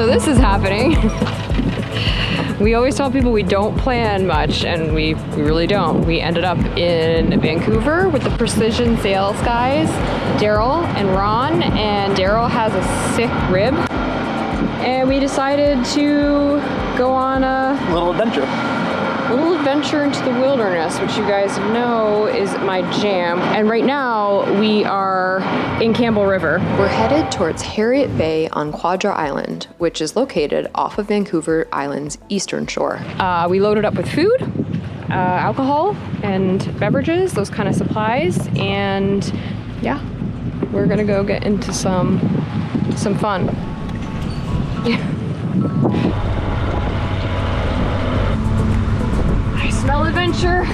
So this is happening. We always tell people we don't plan much, and we really don't. We ended up in Vancouver with the Precision Sails guys, Daryl and Ron, and Daryl has a sick rib. And we decided to go on a little adventure into the wilderness, which you guys know is my jam. And right now we are in Campbell River. We're headed towards Harriet Bay on Quadra Island, which is located off of Vancouver Island's eastern shore. We loaded up with food, alcohol, and beverages, those kind of supplies, and yeah, we're gonna go get into some fun. I smell adventure.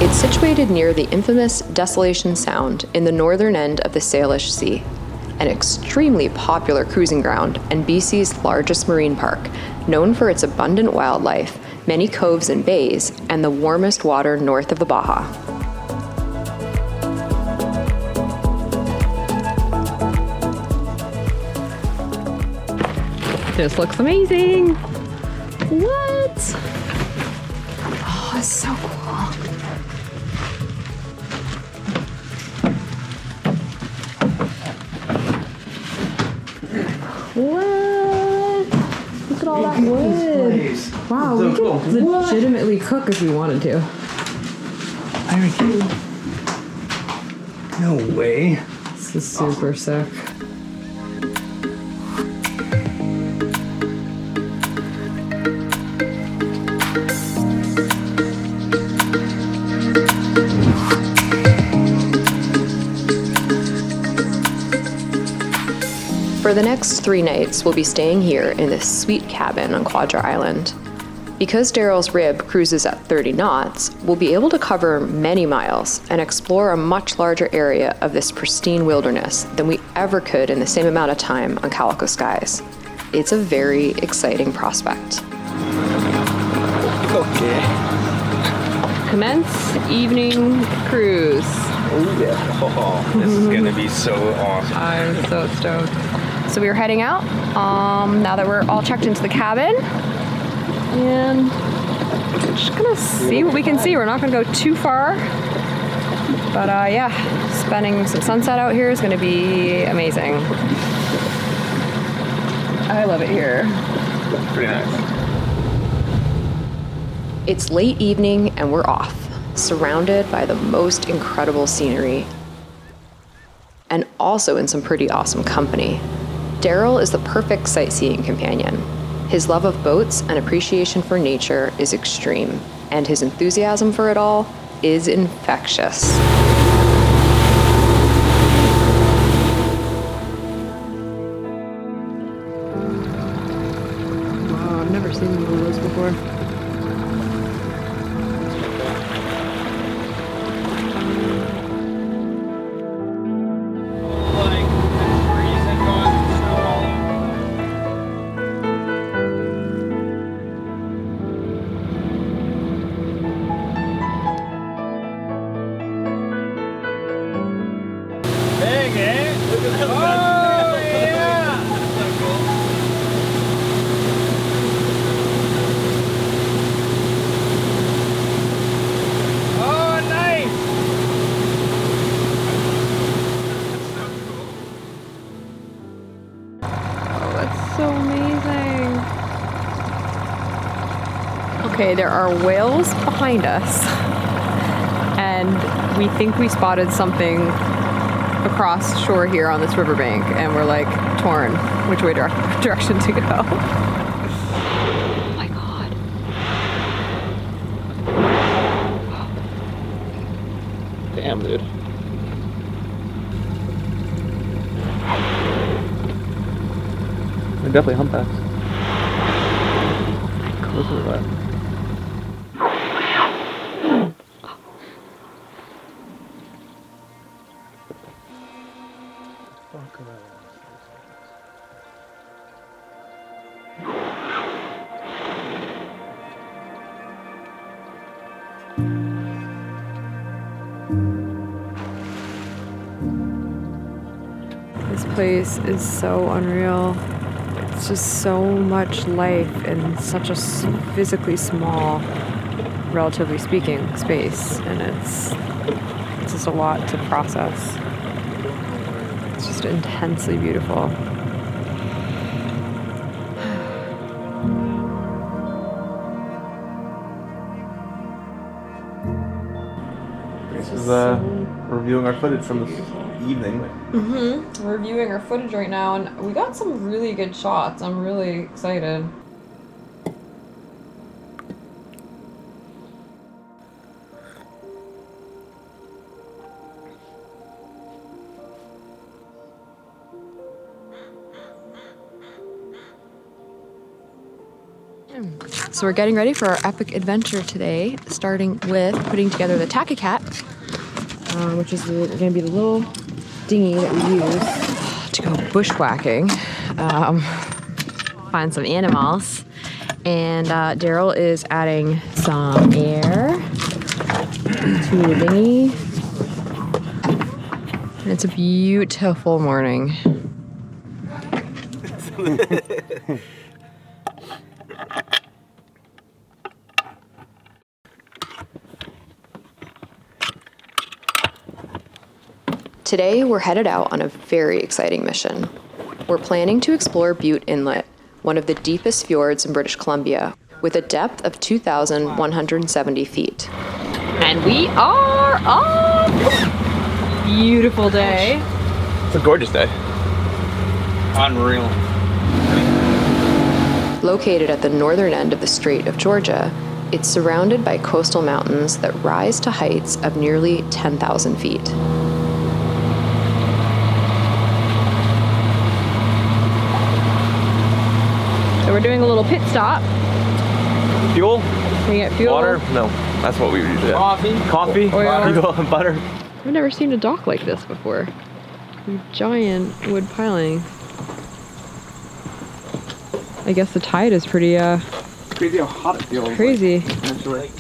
It's situated near the infamous Desolation Sound in the northern end of the Salish Sea, an extremely popular cruising ground and BC's largest marine park, known for its abundant wildlife, many coves and bays, and the warmest water north of the Baja. This looks amazing. What? Oh, it's so cool. What? Look at all that wood. Wow, we could legitimately cook if we wanted to. Are you kidding? No way. This is super sick. For the next 3 nights, we'll be staying here in this sweet cabin on Quadra Island. Because Daryl's rib cruises at 30 knots, we'll be able to cover many miles and explore a much larger area of this pristine wilderness than we ever could in the same amount of time on Calico Skies. It's a very exciting prospect. Okay. Commence evening cruise. Oh yeah. Oh, this is gonna be so awesome. I'm so stoked. So we're heading out now that we're all checked into the cabin, and we're just gonna see what we can see. We're not gonna go too far, but yeah, spending some sunset out here is gonna be amazing. I love it here. Pretty nice. It's late evening and we're off, surrounded by the most incredible scenery, and also in some pretty awesome company. Daryl is the perfect sightseeing companion. His love of boats and appreciation for nature is extreme, and his enthusiasm for it all is infectious. Wow, I've never seen one of those before. Okay, there are whales behind us, and we think we spotted something across shore here on this riverbank, and we're like torn which way direction to go. Oh my god. Damn, dude. They're definitely humpbacks. Listen to that. place is so unreal. It's just so much life in such a physically small, relatively speaking, space, and it's just a lot to process. It's just intensely beautiful. This is reviewing our footage from this evening. We're reviewing our footage right now, and we got some really good shots. I'm really excited. So we're getting ready for our epic adventure today, starting with putting together the Takicat, which is going to be the little dinghy that we use to go bushwhacking, find some animals. And Daryl is adding some air to the dinghy. And it's a beautiful morning. Today, we're headed out on a very exciting mission. We're planning to explore Bute Inlet, one of the deepest fjords in British Columbia, with a depth of 2,170 feet. And we are off! Beautiful day. It's a gorgeous day. Unreal. Located at the northern end of the Strait of Georgia, it's surrounded by coastal mountains that rise to heights of nearly 10,000 feet. So we're doing a little pit stop. Fuel? We get fuel. Water? No, that's what we usually do. Coffee? Oil. Fuel and butter. I've never seen a dock like this before. Giant wood piling. I guess the tide is pretty Crazy how hot it feels. crazy. Actually.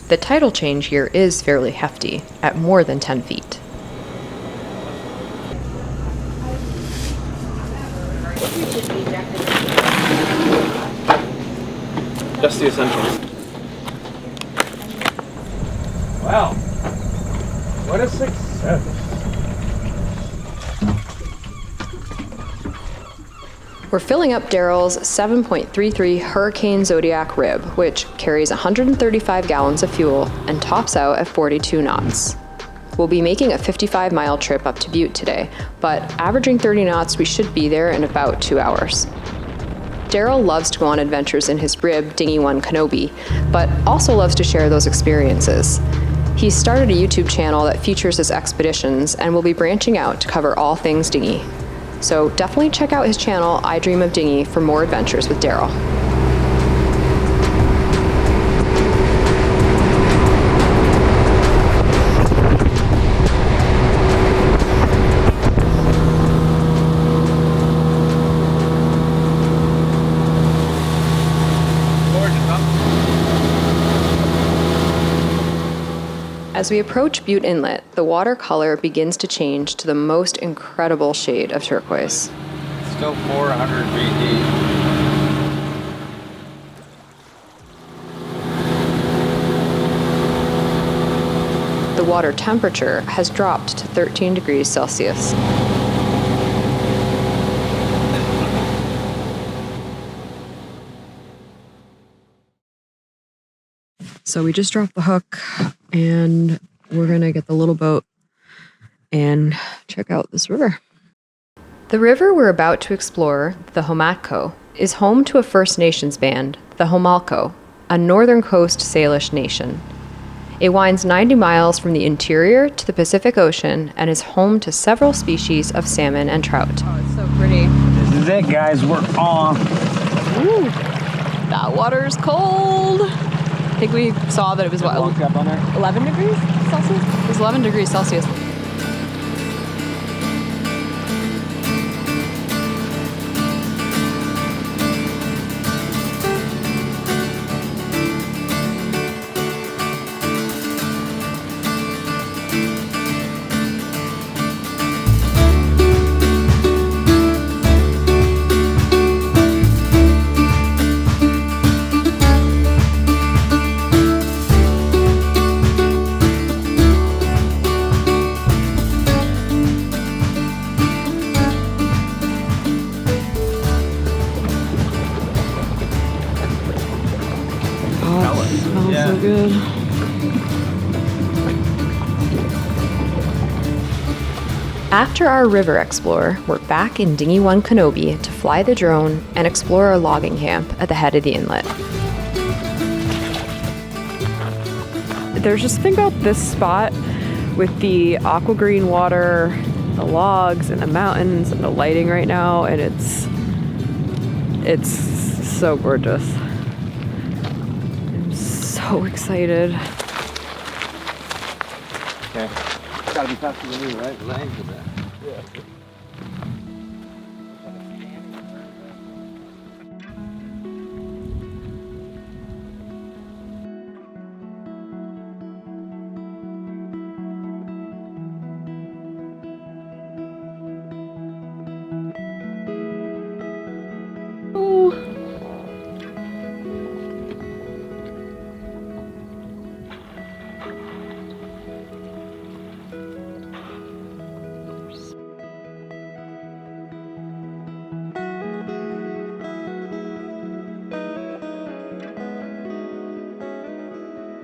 The tidal change here is fairly hefty, at more than 10 feet. Just the essentials. Wow. What a success. We're filling up Daryl's 7.33 Hurricane Zodiac rib, which carries 135 gallons of fuel and tops out at 42 knots. We'll be making a 55-mile trip up to Bute today, but averaging 30 knots, we should be there in about 2 hours. Daryl loves to go on adventures in his rib Dinghy 1 Kenobi, but also loves to share those experiences. He's started a YouTube channel that features his expeditions and will be branching out to cover all things dinghy. So definitely check out his channel, I Dream of Dinghy, for more adventures with Daryl. As we approach Bute Inlet, the water color begins to change to the most incredible shade of turquoise. Still 400 feet deep. The water temperature has dropped to 13 degrees Celsius. So we just dropped the hook and we're gonna get the little boat and check out this river. The river we're about to explore, the Homatco, is home to a First Nations band, the Homalco, a northern coast Salish nation. It winds 90 miles from the interior to the Pacific Ocean and is home to several species of salmon and trout. Oh, it's so pretty. This is it, guys. We're on. Ooh, that water is cold. I think we saw that it was, what, 11 degrees Celsius? It was 11 degrees Celsius. Oh, it smells so good. After our river explore, we're back in Dinghy 1 Kenobi to fly the drone and explore our logging camp at the head of the inlet. There's just something about this spot with the aqua green water, the logs and the mountains and the lighting right now, and it's so gorgeous. I'm so excited. Okay. Gotta be faster than me, right? Langs with that. Yeah.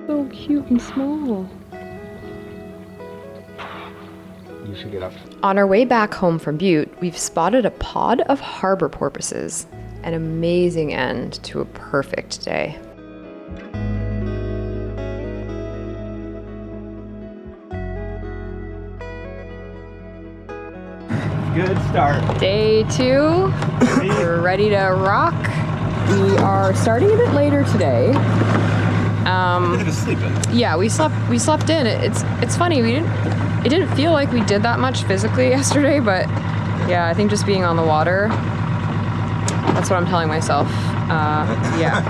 So cute and small. You should get up. On our way back home from Butte, we've spotted a pod of harbor porpoises. An amazing end to a perfect day. Good start. Day 2, we're ready to rock. We are starting a bit later today. Just sleeping. Yeah, we slept in. It's funny, it didn't feel like we did that much physically yesterday, but yeah, I think just being on the water, that's what I'm telling myself. Yeah.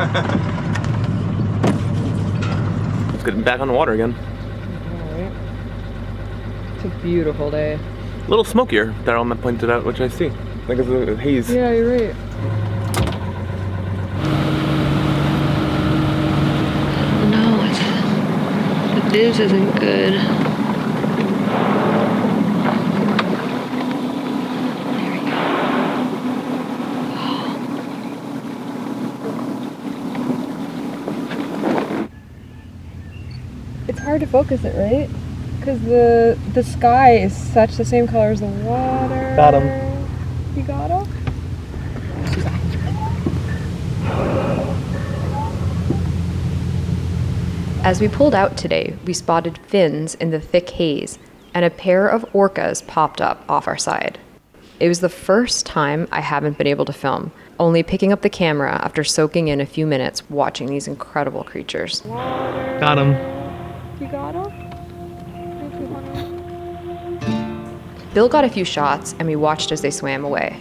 Let's get back on the water again. Alright. It's a beautiful day. A little smokier, Daryl pointed out, which I see. Like it's a haze. Yeah, you're right. This isn't good. There we go. It's hard to focus it, right? Because the sky is such the same color as the water. Got him. You got him? As we pulled out today, we spotted fins in the thick haze, and a pair of orcas popped up off our side. It was the first time I haven't been able to film, only picking up the camera after soaking in a few minutes watching these incredible creatures. Got him. You got him? Bill got a few shots, and we watched as they swam away.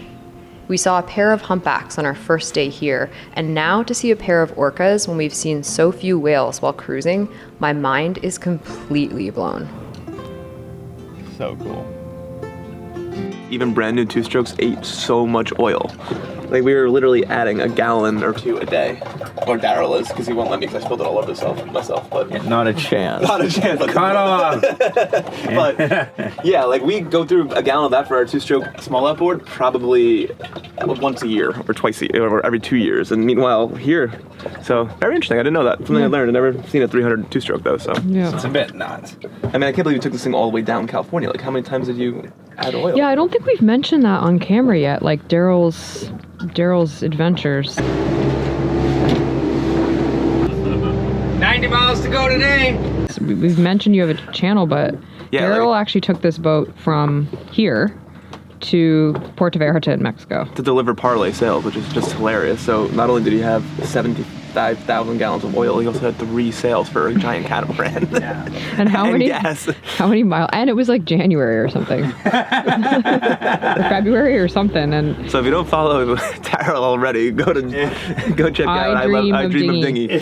We saw a pair of humpbacks on our first day here, and now to see a pair of orcas when we've seen so few whales while cruising, my mind is completely blown. So cool. Even brand new two-strokes ate so much oil. Like we were literally adding a gallon or two a day. Or Daryl is, because he won't let me because I spilled it all over myself. But Yeah, not a chance. not a chance. Cut off. But yeah, like we go through a gallon of that for our two-stroke small outboard probably once a year or twice a year or every 2 years. And meanwhile here, so very interesting. I didn't know that. Something I learned. I've never seen a 300 two-stroke though. So Yeah. It's a bit nuts. I mean, I can't believe you took this thing all the way down California. Like how many times did you add oil? Yeah, I don't think we've mentioned that on camera yet, like Daryl's adventures. 90 miles to go today. So we've mentioned you have a channel, but Yeah, Daryl like- actually took this boat from here to Puerto Vallarta in Mexico. To deliver parlay sales, which is just hilarious. So not only did he have 75,000 gallons of oil, he also had 3 sales for a giant catamaran. Yeah. And how And many gas. how many miles? And it was like January or something. Or February or something. And So if you don't follow Daryl already, go check out I Dream of Dinghy.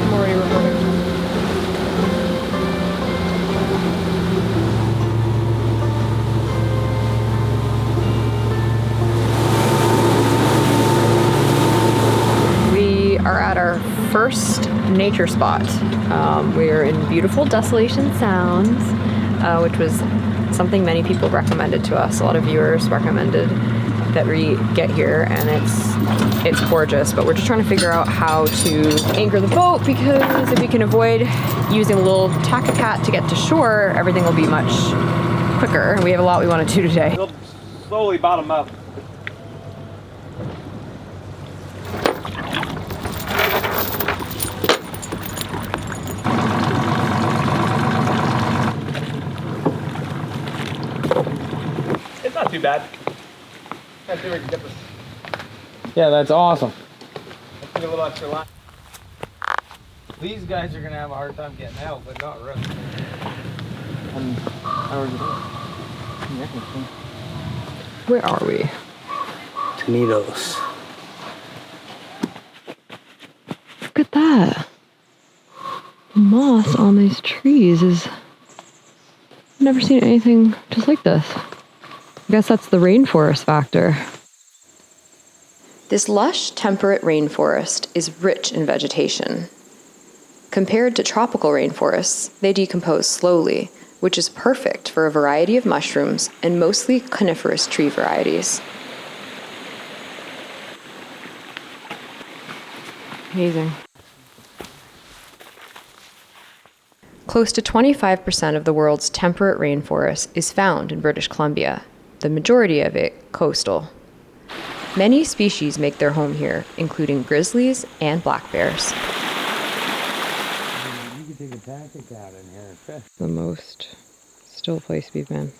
I'm already recording. We are at our first nature spot. We're in beautiful Desolation Sound, which was something many people recommended to us. A lot of viewers recommended that we get here, and it's gorgeous, but we're just trying to figure out how to anchor the boat, because if we can avoid using a little tack-a-cat to get to shore, everything will be much quicker. We have a lot we want to do today. They'll slowly bottom up. It's not too bad. Let's see if we can get this. Yeah, that's awesome. Let's get a little extra line. These guys are gonna have a hard time getting out, but not really. Where are we? Tornadoes. Look at that. The moss on these trees is... I've never seen anything just like this. I guess that's the rainforest factor. This lush, temperate rainforest is rich in vegetation. Compared to tropical rainforests, they decompose slowly, which is perfect for a variety of mushrooms and mostly coniferous tree varieties. Amazing. Close to 25% of the world's temperate rainforest is found in British Columbia, the majority of it coastal. Many species make their home here, including grizzlies and black bears. You could take a tack-a-cat in here and fish. The most still place we've been.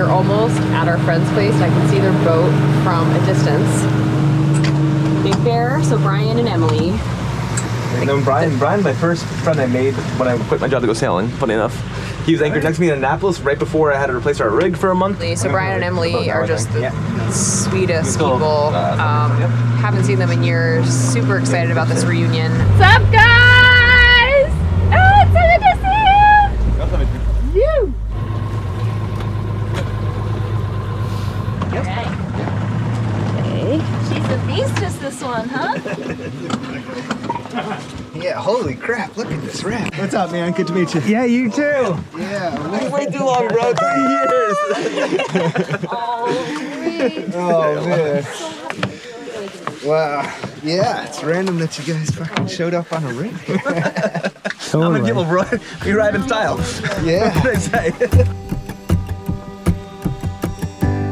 Almost at our friend's place. I can see their boat from a distance. Big Bear, so Brian and Emily. And then Brian's my first friend I made when I quit my job to go sailing, funny enough. He was anchored next to me in Annapolis right before I had to replace our rig for a month. So Brian and Emily are just the sweetest people. Haven't seen them in years. Super excited about this reunion. What's up, guys? Oh, it's so good to see you! You! She's a beastess, this one, huh? Yeah, holy crap, look at this wrap. What's up, man? Good to meet you. Yeah, you too. Yeah. Way too long, bro. 3 years. Oh, man. Wow. Yeah, it's random that you guys fucking showed up on a rig. How many people we arrive in style? Yeah. What did I say?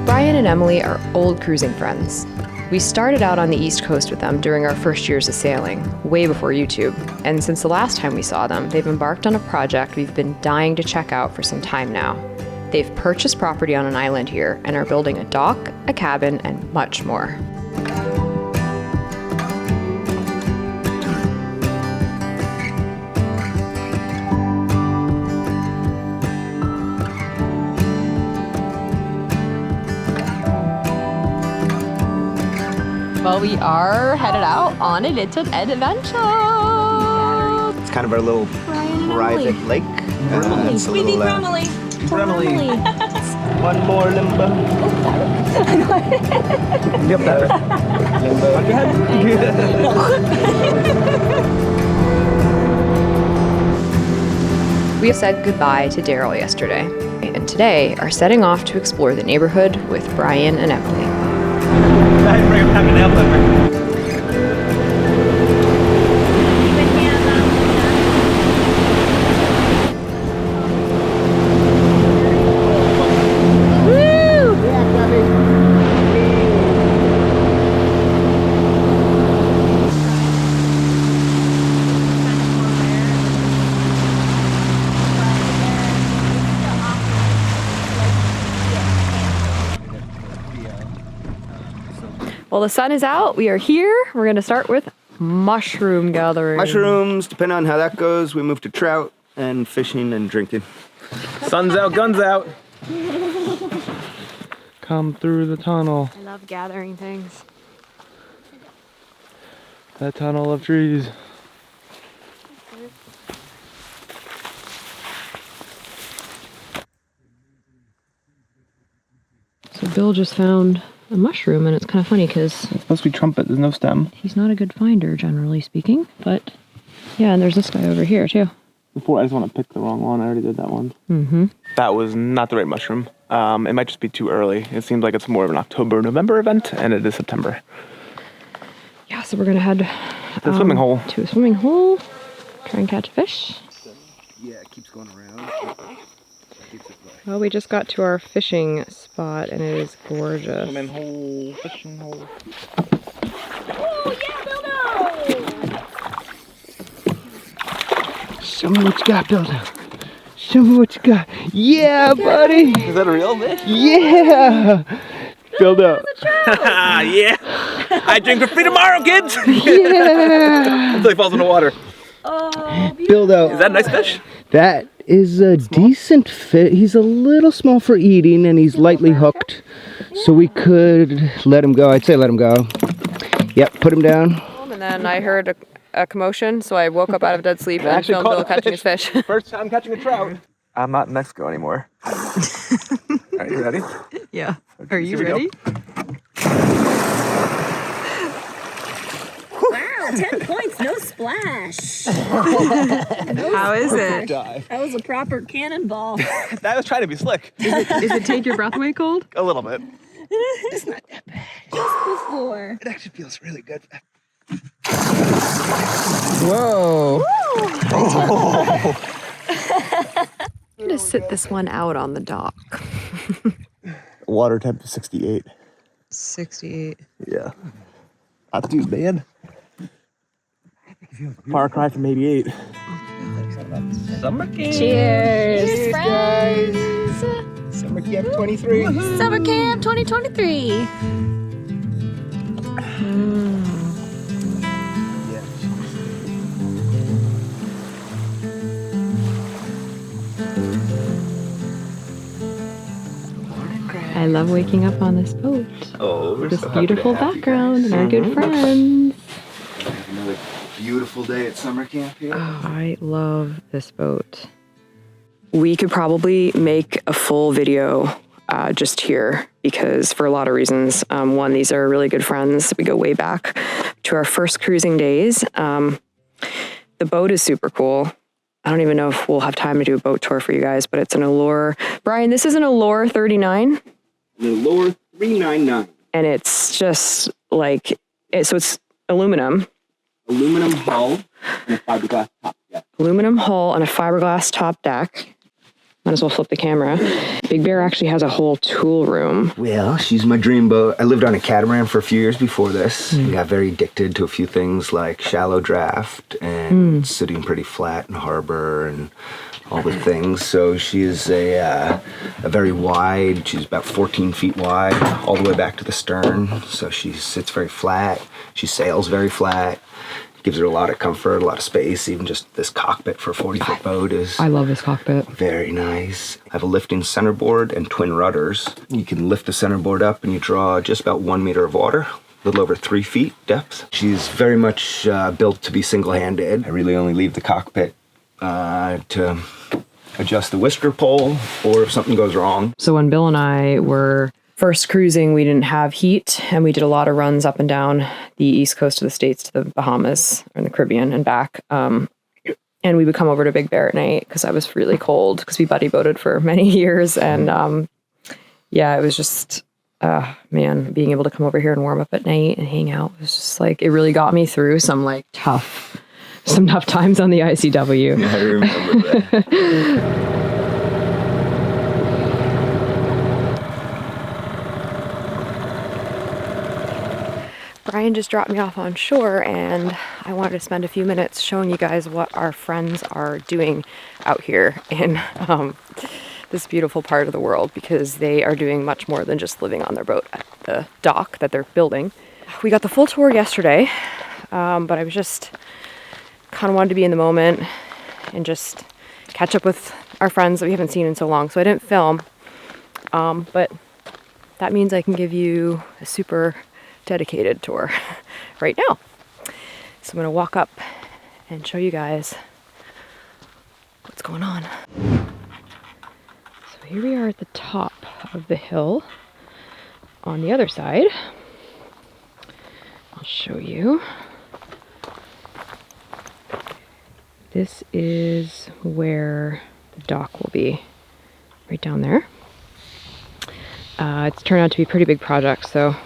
Brian and Emily are old cruising friends. We started out on the East Coast with them during our first years of sailing, way before YouTube. And since the last time we saw them, they've embarked on a project we've been dying to check out for some time now. They've purchased property on an island here and are building a dock, a cabin, and much more. Well, we are headed out on a little adventure. It's kind of our little private lake. It's a We little, need Romilly. Emily. One more limbo. Yep, better. We said goodbye to Daryl yesterday, and today are setting off to explore the neighborhood with Brian and Emily. Well, the sun is out. We are here. We're going to start with mushroom gathering. Mushrooms, depending on how that goes, we move to trout and fishing and drinking. Sun's out, guns out. Come through the tunnel. I love gathering things. That tunnel of trees. So Bill just found a mushroom, and it's kind of funny because It's supposed to be trumpet, there's no stem. he's not a good finder, generally speaking. But yeah, and there's this guy over here too. Before, I just want to pick the wrong one. I already did that one. Mm-hmm. That was not the right mushroom. It might just be too early. It seems like it's more of an October, November event, and it is September. Yeah, so we're gonna head To the swimming hole. to a swimming hole, try and catch a fish. Yeah, it keeps going around. Well, we just got to our fishing spot, and it is gorgeous. Swimming hole, fishing hole. Oh, yeah, Bildo! Show me what you got, Bildo. Show me what you got. Yeah, buddy. Is that a real fish? Yeah. Bildo. Yeah. I drink for free tomorrow, kids. Yeah. Until he falls in the water. Oh, Bildo. Is that a nice fish? That is a decent fit. He's a little small for eating, and he's lightly hooked. So we could let him go. I'd say let him go. Yep, put him down. And then I heard a commotion, so I woke up out of dead sleep and filmed Bill catching his fish. First time catching a trout. I'm not in Mexico anymore. Are you ready? Yeah. Are you Here we ready? wow, 10 points, no splash. How is it? Dive. That was a proper cannonball. That was trying to be slick. Is it take your breath away cold? A little bit. Just before. It actually feels really good. Whoa. I'm gonna sit this one out on the dock. Water temp is 68. 68. Yeah. Not too bad. Far cry from 88. Summer camp. Cheers, friends. Summer Camp 23. Summer Camp 2023. I love waking up on this boat. Oh, we're This so happy to beautiful have you background guys. and our good friends. Another beautiful day at summer camp here. Oh, I love this boat. We could probably make a full video just here because for a lot of reasons. One, these are really good friends. We go way back to our first cruising days. The boat is super cool. I don't even know if we'll have time to do a boat tour for you guys, but it's an Allure. Brian, this is an Allure 39. The Allure 399. And it's just like, so it's aluminum. Aluminum hull and a fiberglass top deck. Aluminum hull and a fiberglass top deck. Might as well flip the camera. Big Bear actually has a whole tool room. Well, she's my dream boat. I lived on a catamaran for a few years before this. I got very addicted to a few things like shallow draft and sitting pretty flat in harbor and all the things. So she is a very wide, she's about 14 feet wide, all the way back to the stern. So she sits very flat. She sails very flat. Gives her a lot of comfort, a lot of space. Even just this cockpit for a 40-foot boat is I love this cockpit. very nice. I have a lifting centerboard and twin rudders. You can lift the centerboard up and you draw just about 1 meter of water, a little over 3 feet depth. She's very much built to be single-handed. I really only leave the cockpit to adjust the whisker pole or if something goes wrong. So when Bill and I were first cruising, we didn't have heat, and we did a lot of runs up and down the east coast of the States to the Bahamas or in the Caribbean and back. And we would come over to Big Bear at night because I was really cold because we buddy boated for many years. And yeah, it was just, man, being able to come over here and warm up at night and hang out was just like, it really got me through some tough times on the ICW. I remember that. Brian just dropped me off on shore, and I wanted to spend a few minutes showing you guys what our friends are doing out here in this beautiful part of the world, because they are doing much more than just living on their boat at the dock that they're building. We got the full tour yesterday, but I was just kind of wanted to be in the moment and just catch up with our friends that we haven't seen in so long, so I didn't film, but that means I can give you a super dedicated tour right now. So I'm going to walk up and show you guys what's going on. So here we are at the top of the hill on the other side. I'll show you. This is where the dock will be, right down there. It's turned out to be a pretty big project, so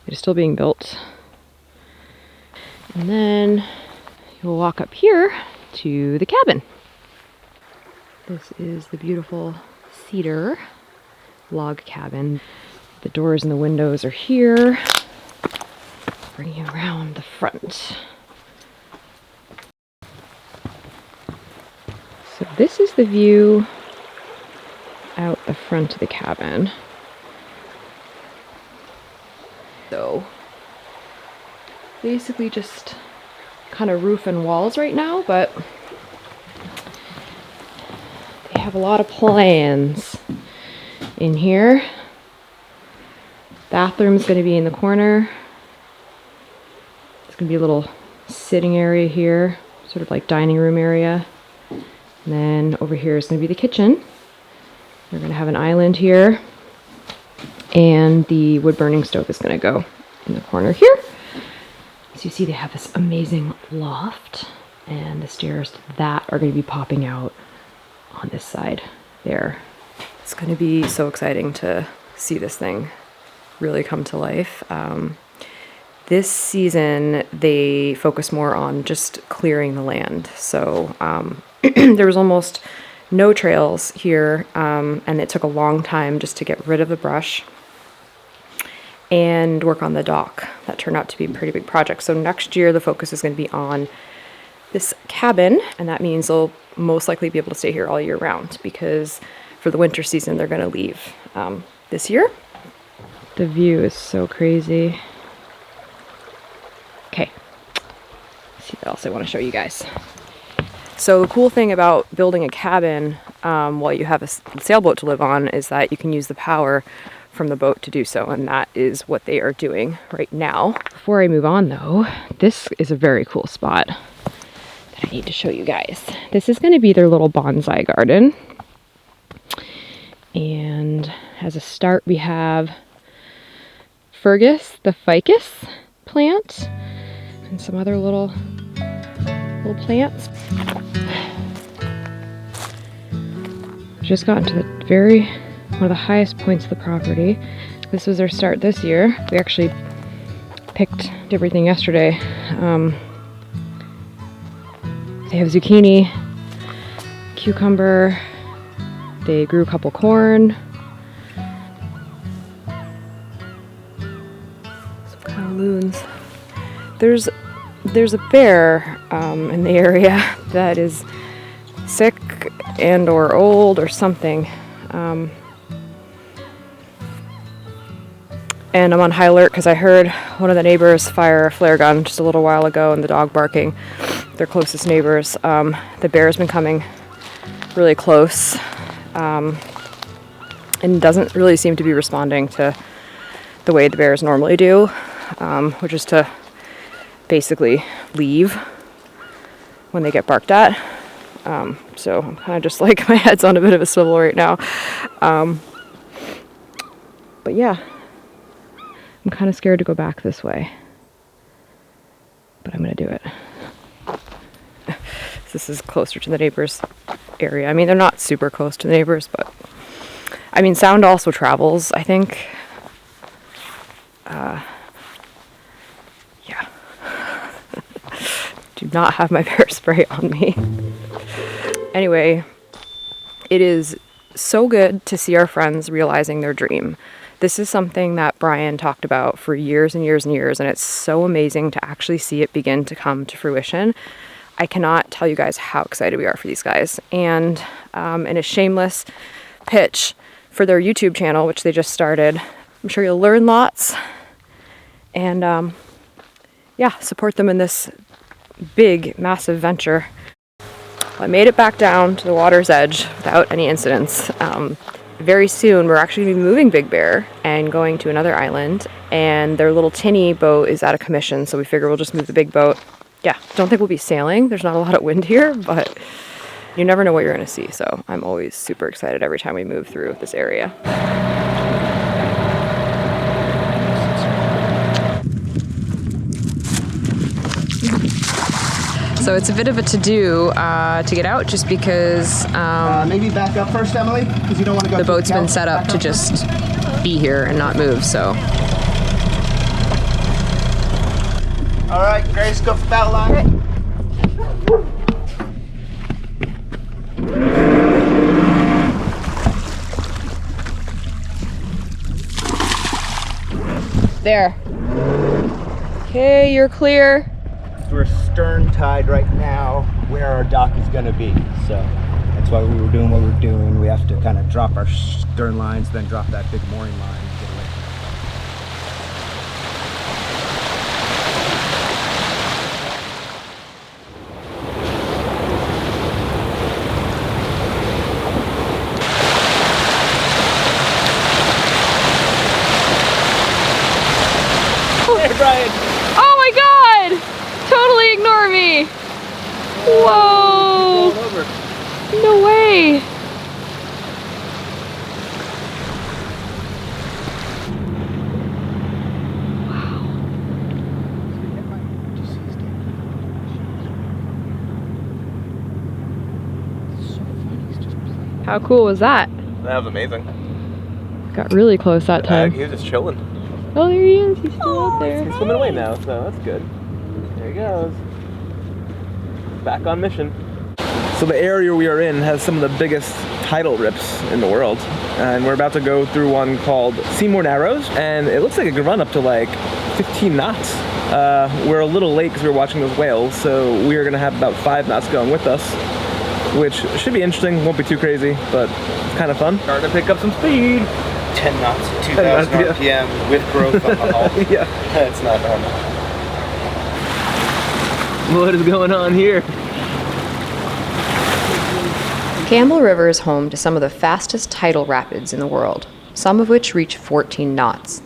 it is still being built. And then you'll walk up here to the cabin. This is the beautiful cedar log cabin. The doors and the windows are here. Bring you around the front. So this is the view out the front of the cabin. So basically just kind of roof and walls right now, but they have a lot of plans in here. Bathroom's going to be in the corner. It's going to be a little sitting area here, sort of like dining room area. And then over here is going to be the kitchen. They're going to have an island here. And the wood burning stove is going to go in the corner here. So you see they have this amazing loft, and the stairs to that are going to be popping out on this side there. It's going to be so exciting to see this thing really come to life. This season they focus more on just clearing the land. So there was almost no trails here, and it took a long time just to get rid of the brush and work on the dock. That turned out to be a pretty big project. So next year the focus is going to be on this cabin, and that means they'll most likely be able to stay here all year round, because for the winter season they're going to leave this year. The view is so crazy. Okay, let's see what else I want to show you guys. So the cool thing about building a cabin while you have a sailboat to live on is that you can use the power from the boat to do so, and that is what they are doing right now. Before I move on though, this is a very cool spot that I need to show you guys. This is going to be their little bonsai garden, and as a start we have Fergus the ficus plant and some other little plants. Just gotten to the one of the highest points of the property. This was our start this year. We actually picked everything yesterday. They have zucchini, cucumber, they grew a couple corn, some caloons. There's a bear in the area that is sick and or old or something. And I'm on high alert because I heard one of the neighbors fire a flare gun just a little while ago, and the dog barking, their closest neighbors. The bear's been coming really close and doesn't really seem to be responding to the way the bears normally do, which is to basically leave when they get barked at. So I'm kind of just like, my head's on a bit of a swivel right now. But yeah, I'm kind of scared to go back this way, but I'm gonna do it. This is closer to the neighbors' area. I mean, they're not super close to the neighbors, but I mean, sound also travels, I think. Yeah. Do not have my bear spray on me. Anyway, it is so good to see our friends realizing their dream. This is something that Brian talked about for years and years and years, and it's so amazing to actually see it begin to come to fruition. I cannot tell you guys how excited we are for these guys. And in a shameless pitch for their YouTube channel, which they just started, I'm sure you'll learn lots. And yeah, support them in this big, massive venture. I made it back down to the water's edge without any incidents. Very soon, we're actually going to be moving Big Bear and going to another island. And their little tinny boat is out of commission, so we figure we'll just move the big boat. Yeah, don't think we'll be sailing. There's not a lot of wind here, but you never know what you're going to see. So I'm always super excited every time we move through this area. So it's a bit of a to-do to get out, just because Maybe back up first, Emily, because you don't want to go. the boat's been set up to just be here and not move, so. All right, Grace, go for battle line. There. Okay, you're clear. We're stern tied right now where our dock is going to be, so that's why we were doing what we're doing. We have to kind of drop our stern lines, then drop that big mooring line and get away from Hey, Brian. Oh my god! Totally ignore me! Whoa! No way! How cool was that? That was amazing. Got really close that time. He was just chilling. Oh, there he is. He's still out there. He's swimming away now, so that's good. There he goes. Back on mission. So the area we are in has some of the biggest tidal rips in the world. And we're about to go through one called Seymour Narrows. And it looks like it could run up to like 15 knots. We're a little late because we were watching those whales. So we are going to have about 5 knots going with us, which should be interesting. Won't be too crazy, but it's kind of fun. Starting to pick up some speed. 10 knots, 2,000 RPM with growth on the hull. Yeah. That's not normal. What is going on here? Campbell River is home to some of the fastest tidal rapids in the world, some of which reach 14 knots.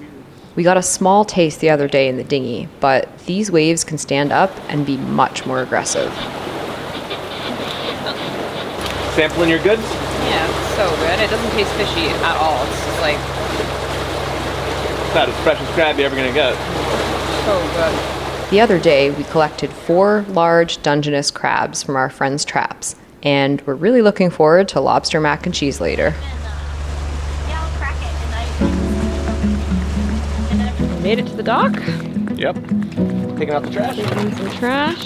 We got a small taste the other day in the dinghy, but these waves can stand up and be much more aggressive. Sampling your goods? Yeah, it's so good. It doesn't taste fishy at all. It's just like About as fresh as crab you're ever gonna get. so good. The other day, we collected 4 large Dungeness crabs from our friend's traps, and we're really looking forward to lobster mac and cheese later. Yeah, I'll crack it and then Made it to the dock. Yep. Taking out the trash. Taking some trash.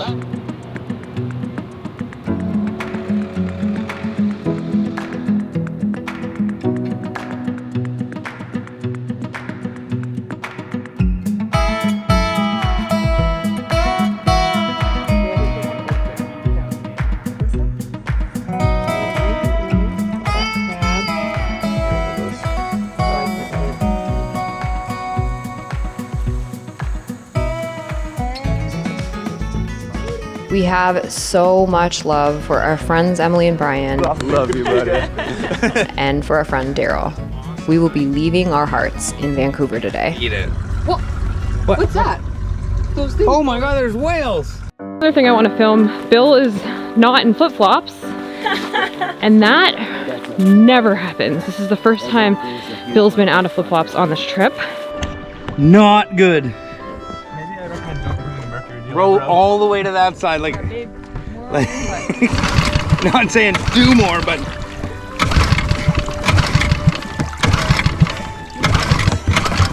We have so much love for our friends Emily and Brian. Love you, buddy. And for our friend Daryl. We will be leaving our hearts in Vancouver today. Eat it. What's that? Those things. Oh my god, there's whales! Another thing I want to film, Bill is not in flip-flops. And that never happens. This is the first time Bill's been out of flip-flops on this trip. Not good. Maybe I recommend jumping from the Mercury. Roll all the way to that side, like not saying do more, but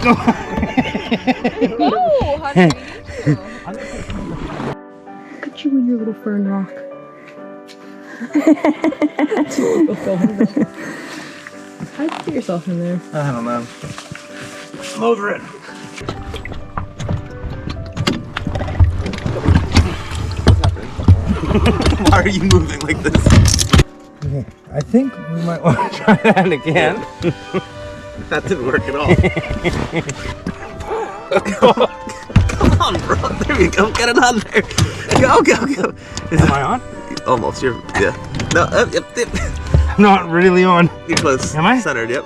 Oh, honey, look at you with your little fern rock. That's what we'll film about. How'd you get yourself in there? I don't know. I'm over it. Why are you moving like this? I think we might want to try that again. That didn't work at all. Come on, bro. There we go. Get it on there. Go, go, go. Am I on? Almost. You're, yeah. No, yep. I'm not really on. You're close. Am I? Centered, yep.